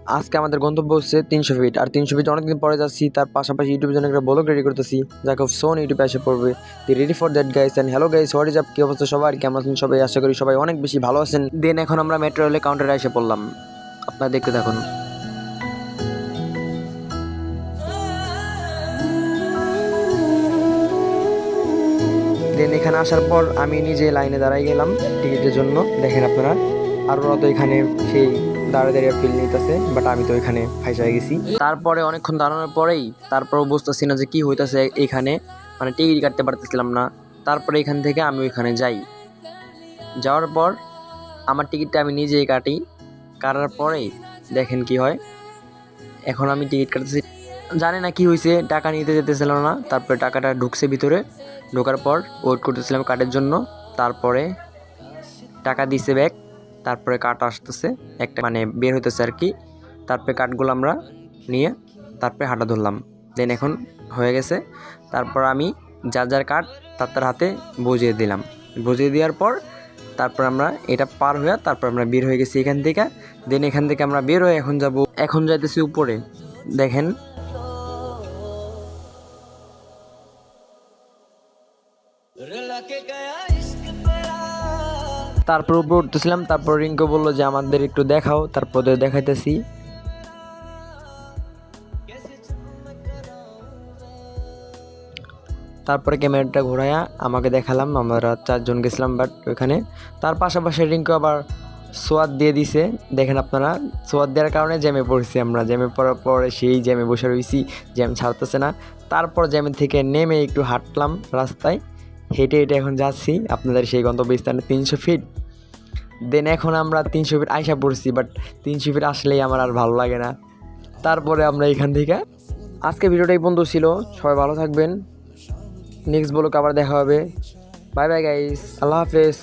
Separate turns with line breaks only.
আজকে আমাদের গন্তব্য হচ্ছে 300 ফিট, আর 300 ফিট অনেকদিন পরে যাচ্ছি। তার পাশাপাশি ইউটিউবের জন্য একটা ব্লগ রেডি করতেছি, যাকে সোন ইউটিউবে এসে পড়বে। Ready for that guys and hello guys, what is up, কি অবস্থা সবার, কেমন আছেন সবাই? আশা করি সবাই অনেক বেশি ভালো আছেন। দেন এখন আমরা মেট্রো রেলে কাউন্টারে এসে পড়লাম, আপনারা দেখতে থাকুন। দেন এখানে আসার পর আমি নিজে লাইনে দাঁড়াই গেলাম টিকিটের জন্য। দেখেন আপনারা, আর ওরা তো এখানে সেই দাঁড়িয়ে দাঁড়িয়ে ফিল নিতেছে, বাট আমি তো এখানে ফাইসা গেছি। তারপরে অনেকক্ষণ দাঁড়ানোর পরেই তারপরও বুঝতেছি না যে কি হইতেছে এখানে, মানে টিকিট কাটতে পারতেছিলাম না। তারপরে এখান থেকে আমি ওইখানে যাই, যাওয়ার পর আমার টিকিটটা আমি নিজেই কাটি। কাটার পরেই দেখেন কি হয়। এখন আমি টিকিট কাটতেছি, জানি না কি হয়েছে, টাকা নিতে যেতেছিল না। তারপরে টাকাটা ঢুকছে ভিতরে, ঢোকার পর ওয়েট করতেছিলাম কার্ডের জন্য। তারপরে টাকা দিছে ব্যাগ, তারপরে কার্ড আসতেছে একটা, মানে বের হইতেছে আর কি। তারপরে কার্ডগুলো আমরা নিয়ে তারপরে হাঁটা ধরলাম। দেন এখন হয়ে গেছে। তারপর আমি যার যার কার্ড তার হাতে বুঝিয়ে দিলাম। বুঝিয়ে দেওয়ার পর তারপর আমরা এটা পার হয়ে তারপর আমরা বের হয়ে গেছি এখান থেকে। দেন এখান থেকে আমরা বের হয়ে এখন যাইতেছি উপরে। দেখেন তারপর উপরে উঠতেছিলাম। তারপর রিঙ্কু বললো যে আমাদের একটু দেখাও, তারপর দেখাইতেছি। তারপরে ক্যামেরাটা ঘোরায়া আমাকে দেখালাম, আমরা 4 জন গেছিলাম বাট ওইখানে। তার পাশাপাশি রিঙ্কু আবার সোয়াদ দিয়ে দিছে। দেখেন আপনারা, সোয়াদ দেওয়ার কারণে জ্যামে পড়ছি আমরা। জ্যামে পড়ার পরে সেই জ্যামে বসে রয়েছি, জ্যাম ছাড়তেছে না। তারপর জ্যামের থেকে নেমে একটু হাঁটলাম রাস্তায়, হেঁটে হেঁটে এখন যাচ্ছি আপনাদের সেই গন্তব্যস্থানে 300 ফিট। দেন এখন আমরা 300 ফিট আইসা পড়ছি, বাট 300 ফিট আসলেই আমার আর ভালো লাগে না। তারপরে আমরা এখান থেকে আজকে ভিডিওটাই বন্ধু ছিল। সবাই ভালো থাকবেন, নেক্সট ব্লগে আবার দেখা হবে। বাই বাই গাইস, আল্লাহ হাফেজ।